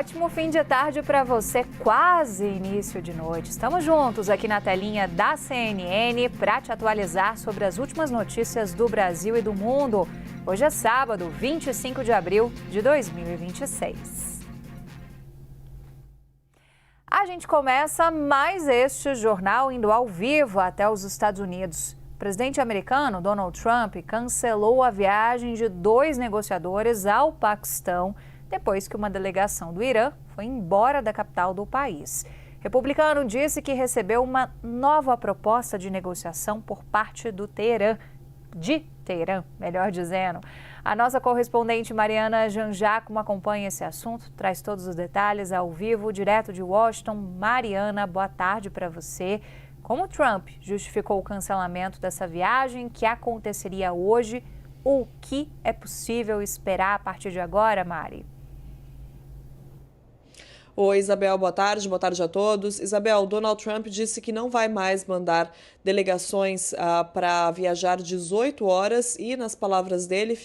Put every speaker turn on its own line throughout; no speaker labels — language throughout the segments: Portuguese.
ótimo fim de tarde para você, quase início de noite. Estamos juntos aqui na telinha da CNN para te atualizar sobre as últimas notícias do Brasil e do mundo. Hoje é sábado, 25 de abril de 2026. A gente começa mais este jornal indo ao vivo até os Estados Unidos. O presidente americano Donald Trump cancelou a viagem de 2 negociadores ao Paquistão depois que uma delegação do Irã foi embora da capital do país. O republicano disse que recebeu uma nova proposta de negociação por parte de Teherã, melhor dizendo. A nossa correspondente Mariana Janjaco acompanha esse assunto, traz todos os detalhes ao vivo, direto de Washington. Mariana, boa tarde para você. Como Trump justificou o cancelamento dessa viagem que aconteceria hoje? O que é possível esperar a partir de agora, Mari?
Oi, Isabel, boa tarde a todos. Isabel, Donald Trump disse que não vai mais mandar delegações para viajar 18 horas e, nas palavras dele,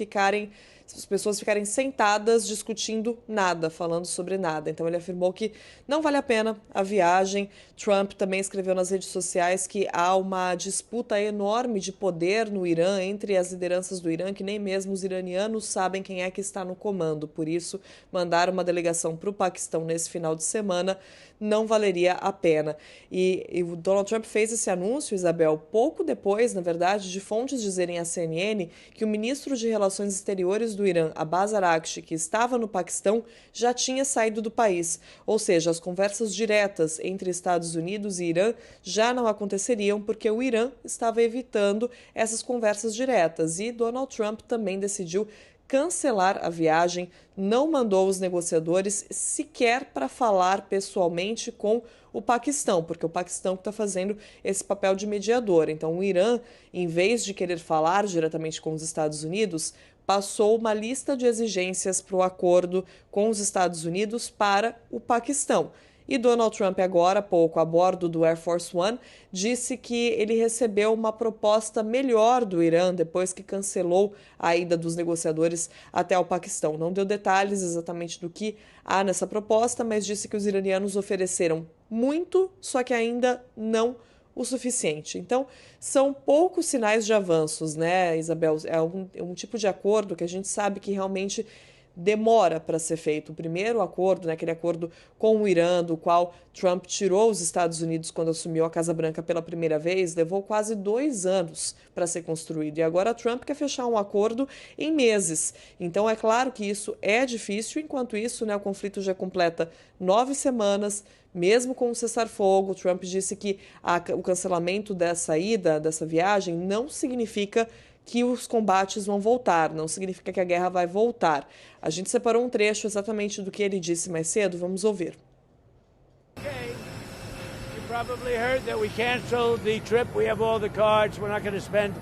as pessoas ficarem sentadas discutindo nada, falando sobre nada. Então ele afirmou que não vale a pena a viagem. Trump também escreveu nas redes sociais que há uma disputa enorme de poder no Irã, entre as lideranças do Irã, que nem mesmo os iranianos sabem quem é que está no comando. Por isso, mandar uma delegação para o Paquistão nesse final de semana não valeria a pena. E o Donald Trump fez esse anúncio, Isabel, pouco depois, na verdade, de fontes dizerem à CNN que o ministro de Relações Exteriores do Irã, Abbas Araghchi, que estava no Paquistão, já tinha saído do país. Ou seja, as conversas diretas entre Estados Unidos e Irã já não aconteceriam porque o Irã estava evitando essas conversas diretas. E Donald Trump também decidiu cancelar a viagem, não mandou os negociadores sequer para falar pessoalmente com o Paquistão, porque o Paquistão está fazendo esse papel de mediador. Então, o Irã, em vez de querer falar diretamente com os Estados Unidos, passou uma lista de exigências para o acordo com os Estados Unidos para o Paquistão. E Donald Trump, agora há pouco, a bordo do Air Force One, disse que ele recebeu uma proposta melhor do Irã depois que cancelou a ida dos negociadores até o Paquistão. Não deu detalhes exatamente do que há nessa proposta, mas disse que os iranianos ofereceram muito, só que ainda não o suficiente. Então, são poucos sinais de avanços, né, Isabel? É um tipo de acordo que a gente sabe que realmente demora para ser feito. O primeiro acordo, né, aquele acordo com o Irã, do qual Trump tirou os Estados Unidos quando assumiu a Casa Branca pela primeira vez, levou quase 2 anos para ser construído. E agora Trump quer fechar um acordo em meses. Então é claro que isso é difícil. Enquanto isso, né, o conflito já completa 9 semanas. Mesmo com o cessar-fogo, Trump disse que o cancelamento dessa viagem, não significa que os combates vão voltar, não significa que a guerra vai voltar. A gente separou um trecho exatamente do que ele disse mais cedo, vamos ouvir.
Okay. You probably heard that we canceled the trip. We have all the cards. We're not going to spend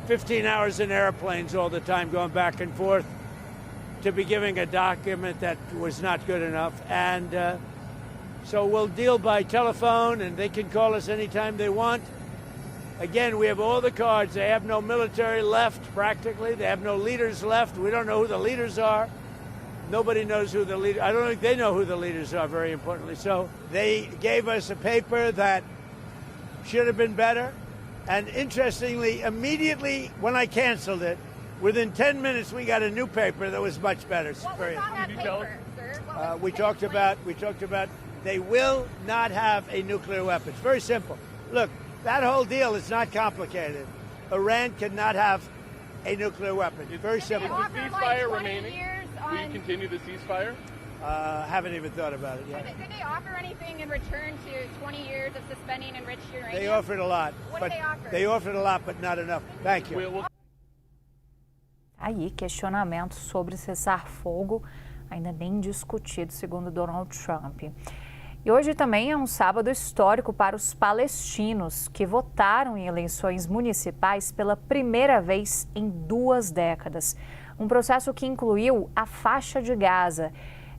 15 hours in airplanes all the time going back and forth to be giving a document that was not good enough. And so we'll deal by telephone and they can call us anytime they want. Again, we have all the cards. They have no military left, practically. They have no leaders left. We don't know who the leaders are. Nobody knows who the leaders are. I don't think they know who the leaders are, very importantly. So they gave us a paper that should have been better. And interestingly, immediately when I canceled it, within 10 minutes we got a new paper that was much better.
What was on that paper, sir?
We talked about they will not have a nuclear weapon. It's very simple. Look, that whole deal is not complicated. Iran cannot have a nuclear weapon. It's very simple.
Is the ceasefire remaining?
Will you continue the ceasefire?
Haven't even thought about it yet.
Did they offer anything in return to 20 years of suspending enriched uranium?
They offered a lot.
What did they offer?
They offered a lot, but not enough. Thank you.
Aí, questionamento sobre cessar-fogo ainda nem discutido, segundo Donald Trump. E hoje também é um sábado histórico para os palestinos, que votaram em eleições municipais pela primeira vez em 2 décadas. Um processo que incluiu a faixa de Gaza.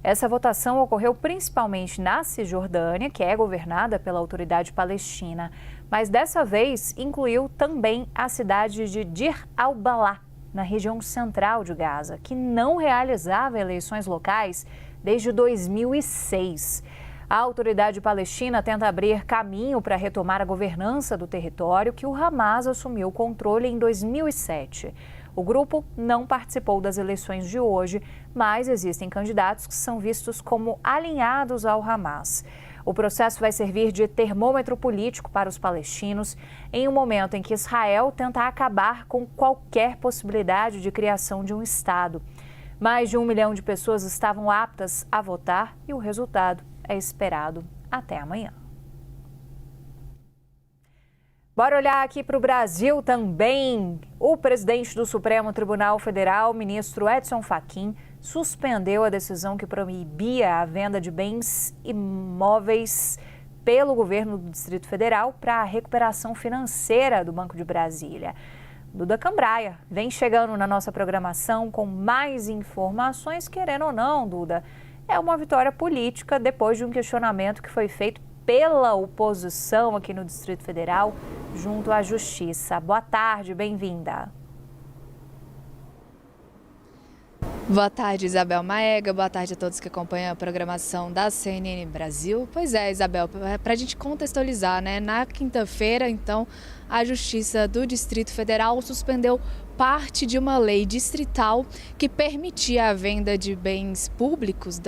Essa votação ocorreu principalmente na Cisjordânia, que é governada pela Autoridade Palestina, mas dessa vez incluiu também a cidade de Deir al-Balá, na região central de Gaza, que não realizava eleições locais desde 2006. A autoridade palestina tenta abrir caminho para retomar a governança do território que o Hamas assumiu o controle em 2007. O grupo não participou das eleições de hoje, mas existem candidatos que são vistos como alinhados ao Hamas. O processo vai servir de termômetro político para os palestinos em um momento em que Israel tenta acabar com qualquer possibilidade de criação de um Estado. Mais de 1 milhão de pessoas estavam aptas a votar e o resultado é esperado até amanhã. Bora olhar aqui para o Brasil também. O presidente do Supremo Tribunal Federal, ministro Edson Fachin, suspendeu a decisão que proibia a venda de bens imóveis pelo governo do Distrito Federal para a recuperação financeira do Banco de Brasília. Duda Cambraia vem chegando na nossa programação com mais informações, querendo ou não, Duda. É uma vitória política depois de um questionamento que foi feito pela oposição aqui no Distrito Federal junto à Justiça. Boa tarde, bem-vinda.
Boa tarde, Isabel Maega. Boa tarde a todos que acompanham a programação da CNN Brasil. Pois é, Isabel, para a gente contextualizar, né? Na quinta-feira, então, a Justiça do Distrito Federal suspendeu parte de uma lei distrital que permitia a venda de bens públicos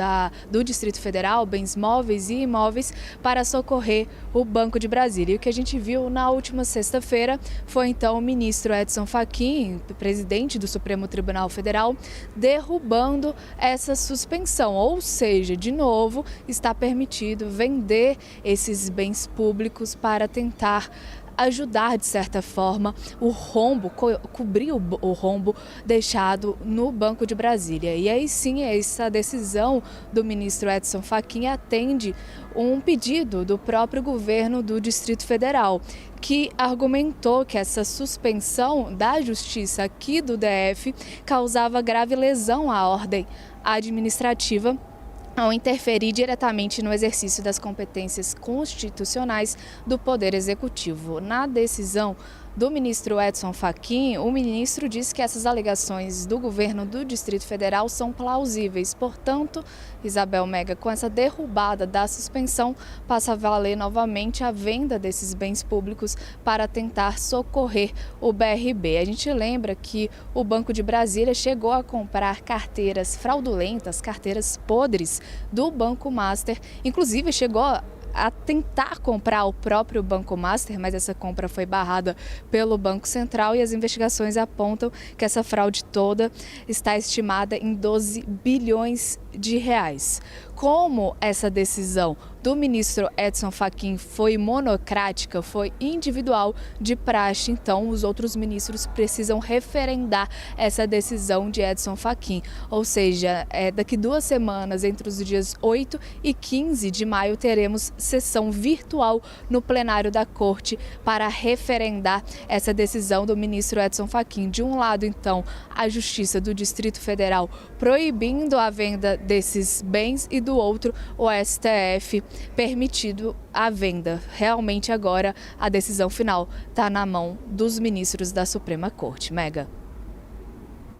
do Distrito Federal, bens móveis e imóveis, para socorrer o Banco de Brasília. E o que a gente viu na última sexta-feira foi então o ministro Edson Fachin, presidente do Supremo Tribunal Federal, derrubando essa suspensão, ou seja, de novo, está permitido vender esses bens públicos para tentar ajudar, de certa forma, o rombo, cobrir o rombo deixado no Banco de Brasília. E aí sim, essa decisão do ministro Edson Fachin atende um pedido do próprio governo do Distrito Federal, que argumentou que essa suspensão da Justiça aqui do DF causava grave lesão à ordem administrativa ao interferir diretamente no exercício das competências constitucionais do Poder Executivo. Na decisão do ministro Edson Fachin, o ministro disse que essas alegações do governo do Distrito Federal são plausíveis. Portanto, Isabel Mega, com essa derrubada da suspensão, passa a valer novamente a venda desses bens públicos para tentar socorrer o BRB. A gente lembra que o Banco de Brasília chegou a comprar carteiras fraudulentas, carteiras podres do Banco Master, inclusive chegou a tentar comprar o próprio Banco Master, mas essa compra foi barrada pelo Banco Central e as investigações apontam que essa fraude toda está estimada em 12 bilhões de reais. Como essa decisão do ministro Edson Fachin foi monocrática, foi individual de praxe, então os outros ministros precisam referendar essa decisão de Edson Fachin. Ou seja, daqui 2 semanas, entre os dias 8 e 15 de maio, teremos sessão virtual no plenário da Corte para referendar essa decisão do ministro Edson Fachin. De um lado, então, a Justiça do Distrito Federal proibindo a venda desses bens e do outro, o STF permitido a venda. Realmente agora a decisão final está na mão dos ministros da Suprema Corte. Mega.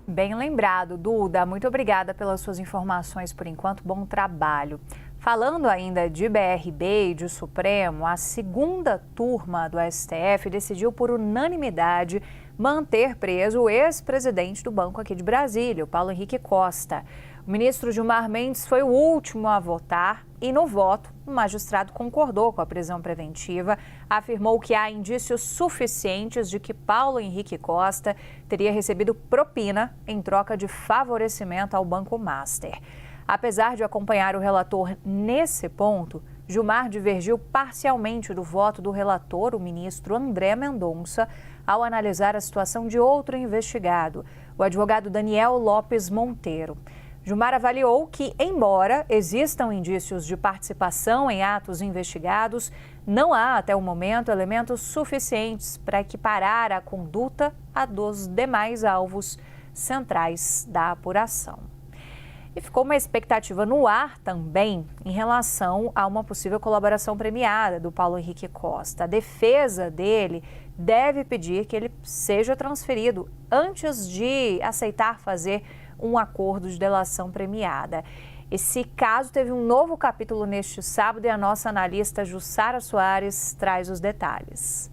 Bem lembrado, Duda. Muito obrigada pelas suas informações por enquanto. Bom trabalho. Falando ainda de BRB e de Supremo, a segunda turma do STF decidiu por unanimidade manter preso o ex-presidente do banco aqui de Brasília, o Paulo Henrique Costa. O ministro Gilmar Mendes foi o último a votar e, no voto, o magistrado concordou com a prisão preventiva, afirmou que há indícios suficientes de que Paulo Henrique Costa teria recebido propina em troca de favorecimento ao Banco Master. Apesar de acompanhar o relator nesse ponto, Gilmar divergiu parcialmente do voto do relator, o ministro André Mendonça, ao analisar a situação de outro investigado, o advogado Daniel Lopes Monteiro. Gilmar avaliou que, embora existam indícios de participação em atos investigados, não há, até o momento, elementos suficientes para equiparar a conduta a dos demais alvos centrais da apuração. E ficou uma expectativa no ar também em relação a uma possível colaboração premiada do Paulo Henrique Costa. A defesa dele deve pedir que ele seja transferido antes de aceitar fazer um acordo de delação premiada. Esse caso teve um novo capítulo neste sábado e a nossa analista Jussara Soares traz os detalhes.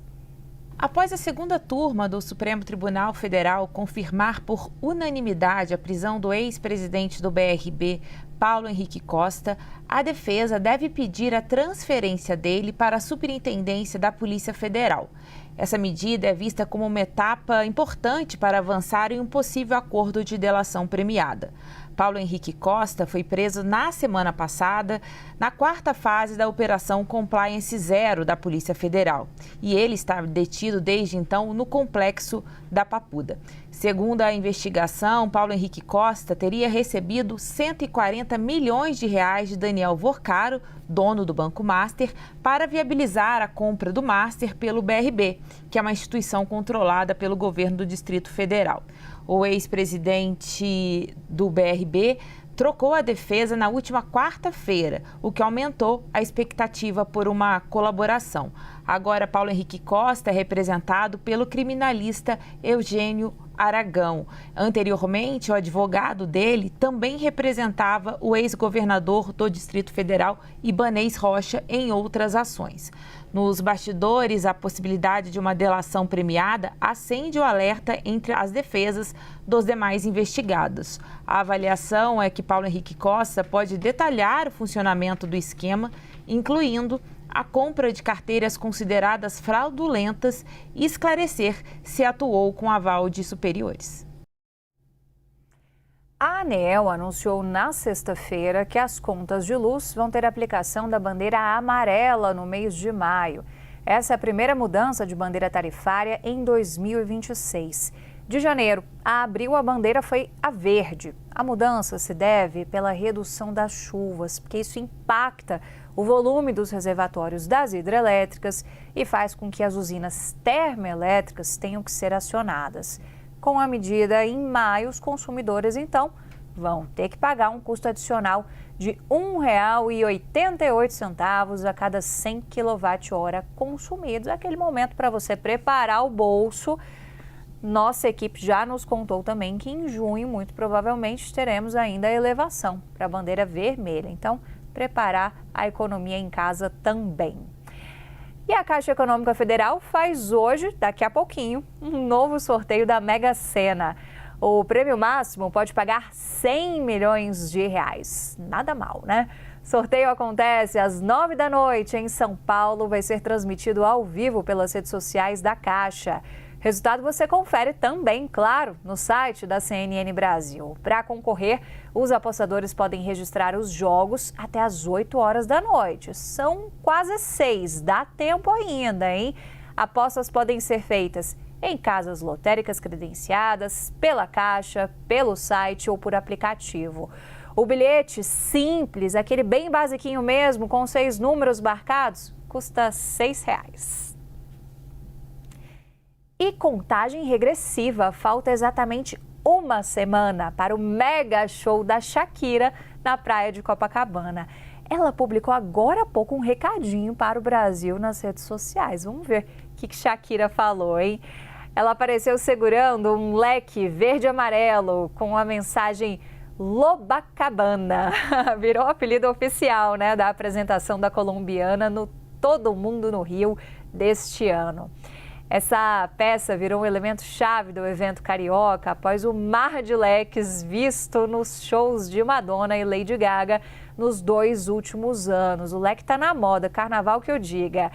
Após a segunda turma do Supremo Tribunal Federal confirmar por unanimidade a prisão do ex-presidente do BRB, Paulo Henrique Costa, a defesa deve pedir a transferência dele para a Superintendência da Polícia Federal. Essa medida é vista como uma etapa importante para avançar em um possível acordo de delação premiada. Paulo Henrique Costa foi preso na semana passada, na quarta fase da Operação Compliance Zero da Polícia Federal. E ele está detido desde então no complexo da Papuda. Segundo a investigação, Paulo Henrique Costa teria recebido 140 milhões de reais de Daniel Vorcaro, dono do Banco Master, para viabilizar a compra do Master pelo BRB, que é uma instituição controlada pelo governo do Distrito Federal. O ex-presidente do BRB trocou a defesa na última quarta-feira, o que aumentou a expectativa por uma colaboração. Agora, Paulo Henrique Costa é representado pelo criminalista Eugênio Aragão. Anteriormente, o advogado dele também representava o ex-governador do Distrito Federal, Ibanez Rocha, em outras ações. Nos bastidores, a possibilidade de uma delação premiada acende o alerta entre as defesas dos demais investigados. A avaliação é que Paulo Henrique Costa pode detalhar o funcionamento do esquema, incluindo a compra de carteiras consideradas fraudulentas e esclarecer se atuou com aval de superiores.
A ANEEL anunciou na sexta-feira que as contas de luz vão ter aplicação da bandeira amarela no mês de maio. Essa é a primeira mudança de bandeira tarifária em 2026. De janeiro a abril, a bandeira foi a verde. A mudança se deve pela redução das chuvas, porque isso impacta o volume dos reservatórios das hidrelétricas e faz com que as usinas termoelétricas tenham que ser acionadas. Com a medida em maio, os consumidores, então, vão ter que pagar um custo adicional de R$ 1,88 a cada 100 kWh consumidos. Aquele momento para você preparar o bolso. Nossa equipe já nos contou também que em junho, muito provavelmente, teremos ainda a elevação para a bandeira vermelha. Então, preparar a economia em casa também. E a Caixa Econômica Federal faz hoje, daqui a pouquinho, um novo sorteio da Mega Sena. O prêmio máximo pode pagar 100 milhões de reais. Nada mal, né? Sorteio acontece às 9 da noite em São Paulo. Vai ser transmitido ao vivo pelas redes sociais da Caixa. Resultado você confere também, claro, no site da CNN Brasil. Para concorrer, os apostadores podem registrar os jogos até às 8 horas da noite. São quase 6, dá tempo ainda, hein? Apostas podem ser feitas em casas lotéricas credenciadas, pela Caixa, pelo site ou por aplicativo. O bilhete simples, aquele bem basiquinho mesmo, com 6 números marcados, custa R$ 6. E contagem regressiva, falta exatamente uma semana para o mega show da Shakira na praia de Copacabana. Ela publicou agora há pouco um recadinho para o Brasil nas redes sociais. Vamos ver o que Shakira falou, hein? Ela apareceu segurando um leque verde e amarelo com a mensagem Lobacabana. Virou o apelido oficial, né, da apresentação da colombiana no Todo Mundo no Rio deste ano. Essa peça virou um elemento chave do evento carioca após o mar de leques visto nos shows de Madonna e Lady Gaga nos 2 últimos anos. O leque está na moda, carnaval que eu diga.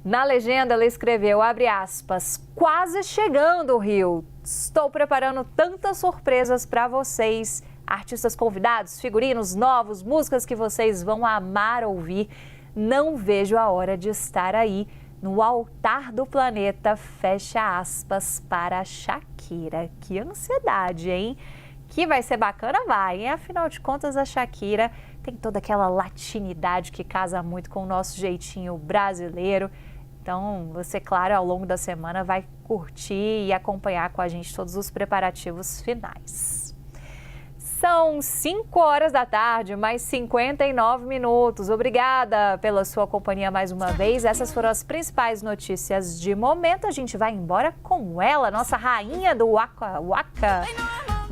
Na legenda ela escreveu, abre aspas, quase chegando ao Rio. Estou preparando tantas surpresas para vocês. Artistas convidados, figurinos novos, músicas que vocês vão amar ouvir. Não vejo a hora de estar aí. No altar do planeta, fecha aspas, para a Shakira. Que ansiedade, hein? Que vai ser bacana, vai, hein? Afinal de contas, a Shakira tem toda aquela latinidade que casa muito com o nosso jeitinho brasileiro. Então, você, claro, ao longo da semana vai curtir e acompanhar com a gente todos os preparativos finais. São 5 horas da tarde, mais 59 minutos. Obrigada pela sua companhia mais uma vez. Essas foram as principais notícias de momento. A gente vai embora com ela, nossa rainha do Waka Waka,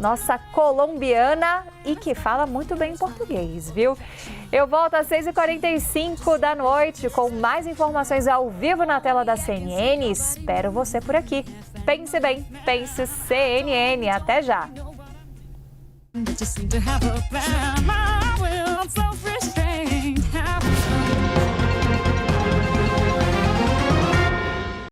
nossa colombiana e que fala muito bem português, viu? Eu volto às 6h45 da noite com mais informações ao vivo na tela da CNN. Espero você por aqui. Pense bem, pense CNN. Até já!